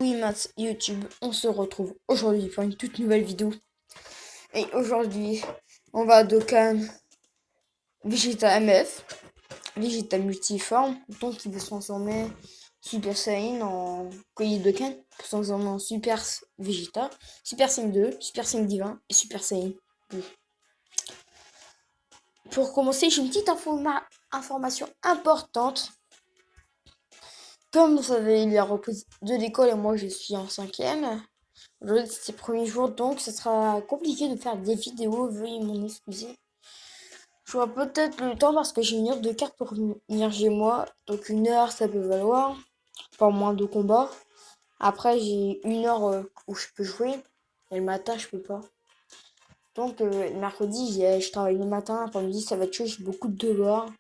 Oui, Mats YouTube, on se retrouve aujourd'hui pour une toute nouvelle vidéo. Et aujourd'hui, on va à Dokkan Vegeta MF, Vegeta multiforme, donc il veut se transformer Super Saiyan en Collier Dokkan, pour se transformer en Super Vegeta, Super Saiyan 2, Super Saiyan Divin et Super Saiyan 2. Pour commencer, j'ai une petite information importante. Comme vous savez, il y a reprise de l'école et moi je suis en 5e. Aujourd'hui, c'est le premier jour, donc ce sera compliqué de faire des vidéos, veuillez m'en excuser. J'aurai peut-être le temps parce que j'ai une heure de carte pour venir chez moi. Donc une heure, ça peut valoir, pas moins de combats. Après, j'ai une heure où je peux jouer, et le matin, je peux pas. Donc mercredi, je travaille le matin, après-midi, ça va être chaud, j'ai beaucoup de devoirs.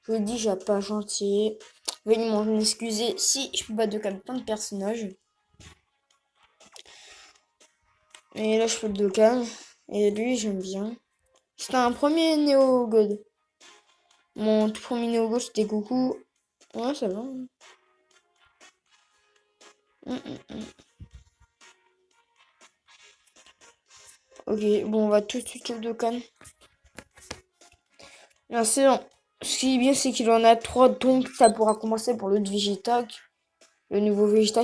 Jeudi, j'ai pas gentil. Veuillez m'en excuser si je peux pas de plein de personnages. Et là, je fais le Dokkan. Et lui, j'aime bien. C'était un premier Néo God. Mon tout premier Néo God, c'était Goku. Ouais, ça va. Ok, bon, on va tout de suite au Dokkan. Là, c'est bon. Ce qui est bien, c'est qu'il en a 3, donc ça pourra commencer pour l'autre Vegeta. Le nouveau Vegeta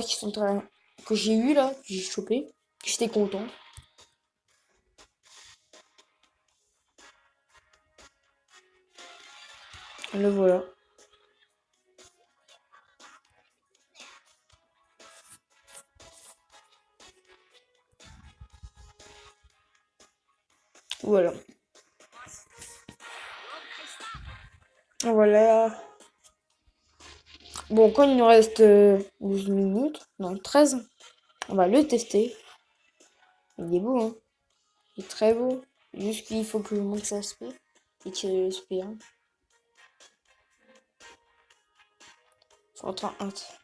que j'ai eu là, que j'ai chopé. J'étais content. Le voilà. Voilà. Voilà. Bon, quand il nous reste 12 minutes, non 13, on va le tester. Il est beau, hein. Il est très beau. Juste qu'il faut que je monte sa SP et tirer le SP1. Faut entrer en hâte.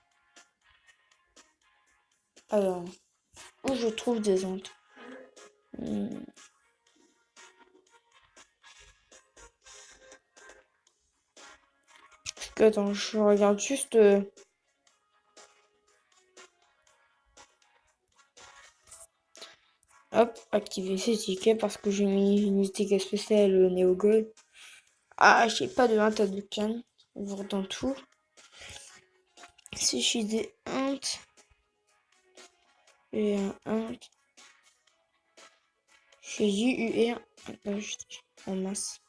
Alors, où je trouve des ondes. Attends, je regarde juste. Hop, activer ces tickets parce que j'ai mis une ticket spéciale Neo Gold. Ah, j'ai pas de hint à Dokkan. Ouvre dans tout. Si j'ai des hints. Et un hint. J'ai JUR. En masse.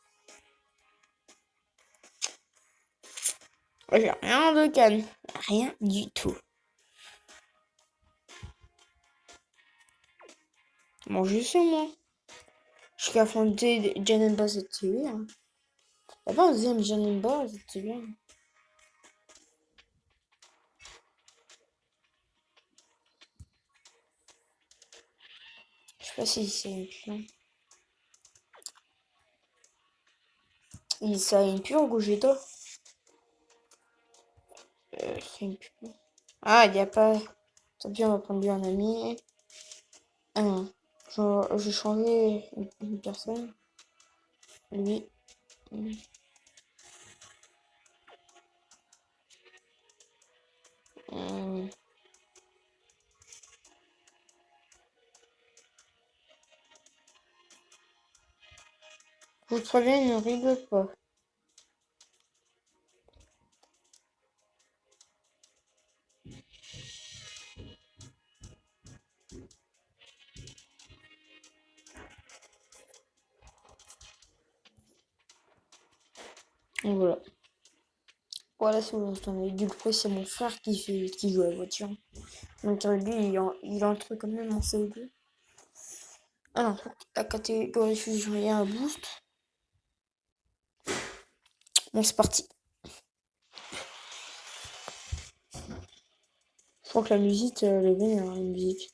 J'ai rien de Dokkan. Rien du tout. Bon, je sais moi. Jusqu'à affronter Janemba, c'était bien. Y'a pas un deuxième Janemba, c'était bien. Je sais pas si c'est bien. Ça a une pure Gogeta. C'est une pure. Ah, il y a pas. Tant pis, on va prendre lui un ami. Ah non. J'ai changé une personne. Lui. Hum. Je vous préviens, ne rigole pas. Et voilà. Voilà, c'est bon, du coup, c'est mon frère qui joue à la voiture. Donc lui, il entre quand même en CO2. Alors, la catégorie fusion à boost. Bon, c'est parti. Je crois que la musique, elle est bien, la musique.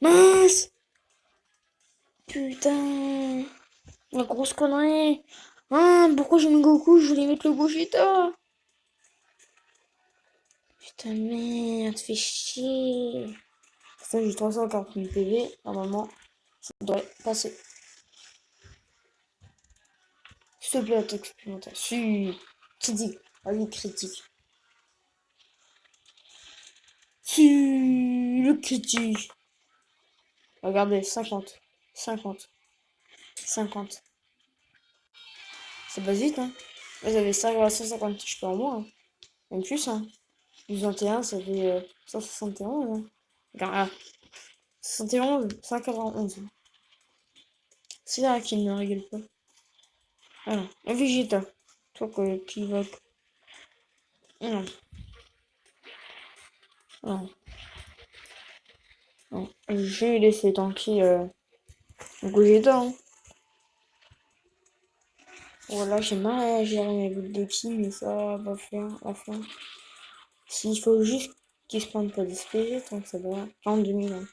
Mince! Putain! La grosse connerie! Ah, pourquoi j'ai mis Goku? Je voulais mettre le Gogeta! Putain, merde, fais chier! Ça, j'ai 340 000 PV. Normalement, ça devrait passer. S'il te plaît, attaque supplémentaire. Si. Critique. Allez, critique. Si. Le critique. Regardez, 50. 50. 50. Ça passe vite, hein. Vous avez 150 je peux en moins. Hein. Même plus, hein. Plus 21, ça fait 171. Hein. Regarde, là. 71, 191. C'est là qu'il ne rigole pas. Alors, un Vegeta. Toi qui va. Non. Non. Non. Je vais laisser tanky Vegeta. Hein. Voilà, j'ai mal à gérer mes bouts de ki, mais ça va faire la fin. S'il faut juste qu'il se prenne pas d'SPG, tant que ça va. 42 000. Hein.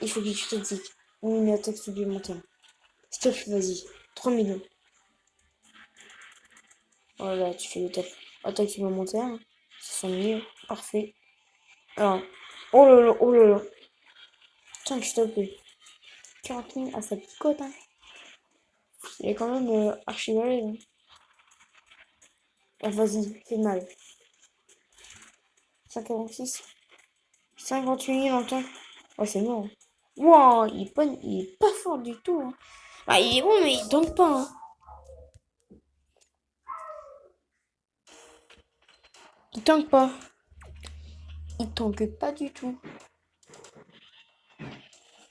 Il faut qu'il te dise une attaque supplémentaire. Stop, vas-y. 3 millions. Voilà, tu fais l'attaque supplémentaire. 600 000. Parfait. Alors. Oh là là, oh là là. Tiens, s'il te plaît. 40 000 à sa picote, hein. Il est quand même archi balèze. Hein. Ah, vas-y, fais mal. 146. 58 000 en temps. Oh, c'est mort. Hein. Wow, il est pas fort du tout. Hein. Ah, il est bon, mais il tank pas. Hein. Il tank pas. Il tank pas du tout.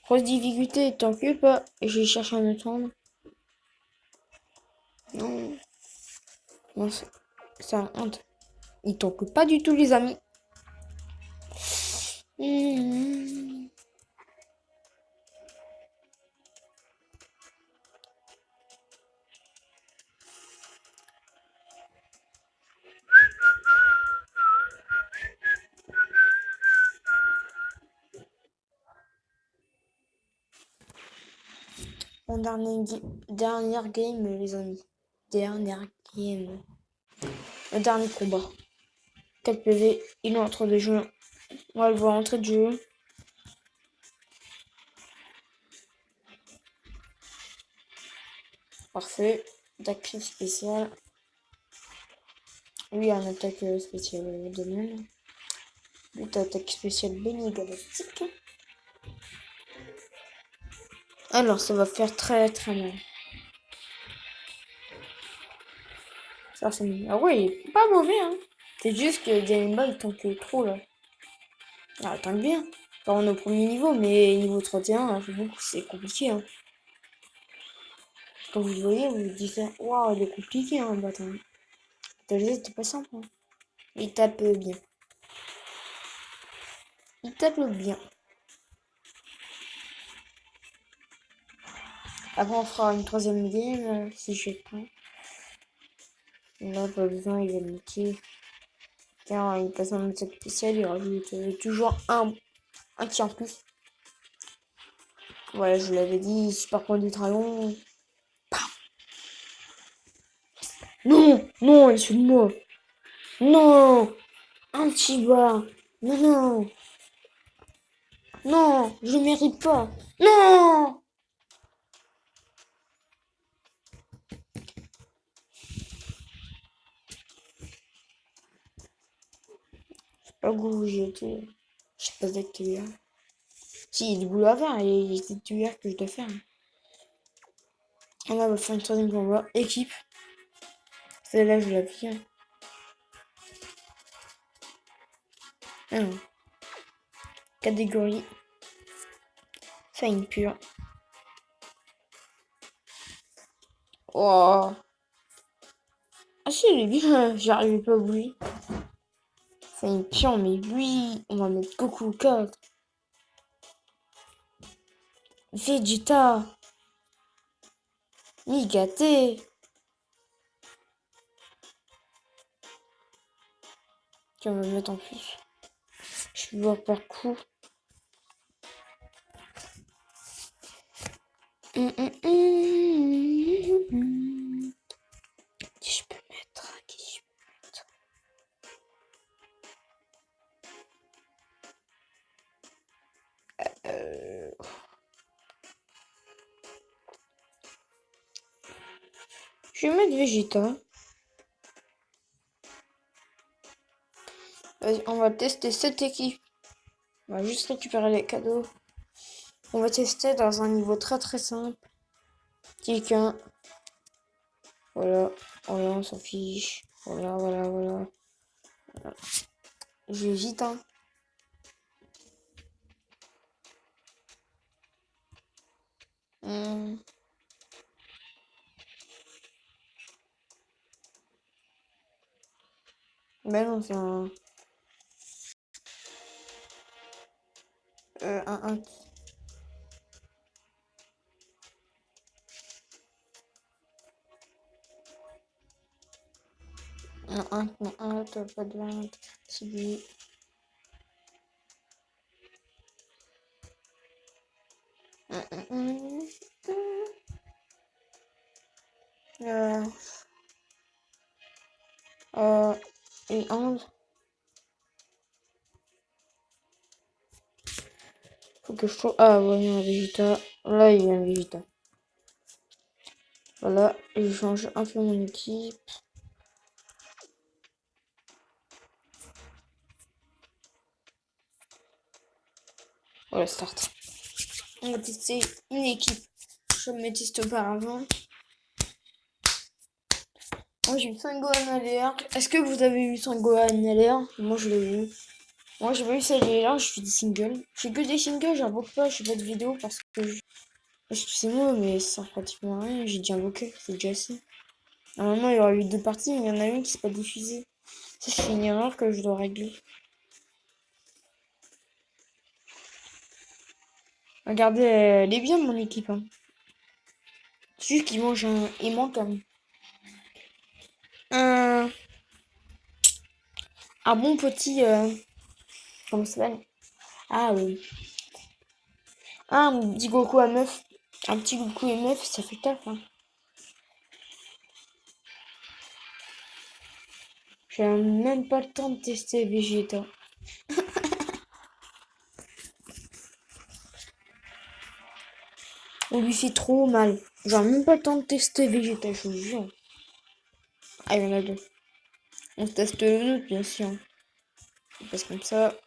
Grosse difficulté, il tank pas. Je cherche un autre monde. Non. Non, c'est un honte. Il tank pas du tout, les amis. Mon dernière game, les amis. Dernière game. Le dernier combat. 4 PV, il est en train de jouer. On va le voir entrer de jeu. Parfait. Attaque spéciale. Lui a une attaque spéciale domaine. Lui t'as attaque spéciale Benny Galactique. Alors ça va faire très très mal. Ça c'est mieux. Ah ouais, il est pas mauvais hein. C'est juste que Janemba il tank trop là. Ah il tank bien. Enfin, on est au premier niveau, mais niveau 31, c'est compliqué hein. Quand vous le voyez, vous vous dites waouh il est compliqué hein bâton. C'était pas simple hein. Il tape bien. Il tape bien. Après on fera une troisième game si je prends. Là pas besoin, il va me niquer. Car il passe en attaque spéciale, il rajoute toujours un qui en plus. Voilà, je vous l'avais dit, super point du dragon. Non, non, il est sur moi. Non, un petit bas. Non, non, non, je mérite pas. Non. Pas où j'ai été. Je sais pas d'actuel. Si, il y a du boulot à faire, il y a des tueurs que je dois faire. On va faire une troisième combat. Équipe. Celle-là, je l'ai pris. Alors, catégorie. Ça, une pure. Oh. Ah si, il est bien, j'arrive pas à bouger. C'est une pion, mais lui, on va mettre Goku 4. Vegeta. Nigate. Tiens, on va mettre en plus. Je vais voir par coup. Qui je peux mettre? Qui je peux mettre Je vais mettre Vegeta. Vas-y, on va tester cette équipe. On va juste récupérer les cadeaux. On va tester dans un niveau très très simple. Tiens. Voilà. Voilà, on s'en fiche. Voilà, voilà, voilà. Voilà. J'hésite, hein. Ben non, c'est un... un... Non, t'as pas de vente. C'est lui. Euh, et 11. Faut que je trouve... Ah ouais, il y a un Vegeta. Là, il y a un Vegeta. Voilà, je change un peu mon équipe. Voilà, start. On va tester une équipe. Je me teste auparavant. Moi, j'ai eu Sangohan LR. Est-ce que vous avez eu Sangohan LR? Moi, je l'ai eu. Moi, j'ai pas eu celle LR, je fais des singles. Je fais que des singles, j'invoque pas, je fais pas de vidéo parce que c'est moi, mais ça sert pratiquement à rien. J'ai déjà invoqué, c'est déjà assez. Normalement, il y aura eu 2 parties, mais il y en a une qui s'est pas diffusée. Ça, c'est une erreur que je dois régler. Regardez, elle est bien, mon équipe. Hein. C'est juste qu'il mange un... Il manque un... Un bon petit... Comment ça s'appelle? Ah oui. Ah, un petit Goku à meuf. Un petit Goku et meuf, ça fait taf. Hein. J'ai même pas le temps de tester Vegeta. On lui fait trop mal. J'ai même pas le temps de tester Vegeta, je vous jure. Ah, il y en a 2. On teste le nôtre, bien sûr. On passe comme ça.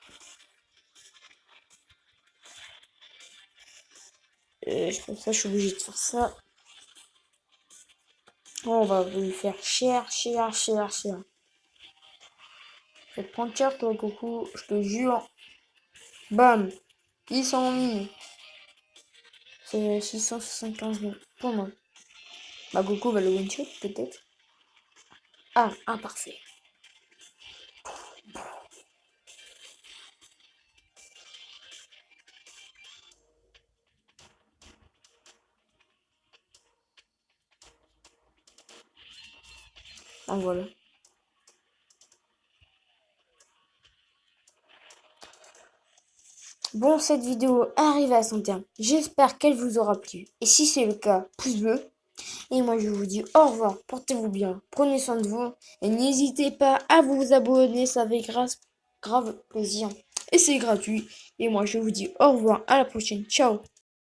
Comme ça, je suis obligée de faire ça. On va lui faire cher. Je vais te prendre cher, toi, Goku. Je te jure. Bam. Ils sont mis. C'est 675 000 pour moi. Bah, Goku va le one-shot, peut-être. Ah, parfait. Donc voilà. Bon, cette vidéo arrive à son terme. J'espère qu'elle vous aura plu. Et si c'est le cas, pouce bleu. Et moi, je vous dis au revoir. Portez-vous bien. Prenez soin de vous. Et n'hésitez pas à vous abonner. Ça fait grave plaisir. Et c'est gratuit. Et moi, je vous dis au revoir. À la prochaine. Ciao.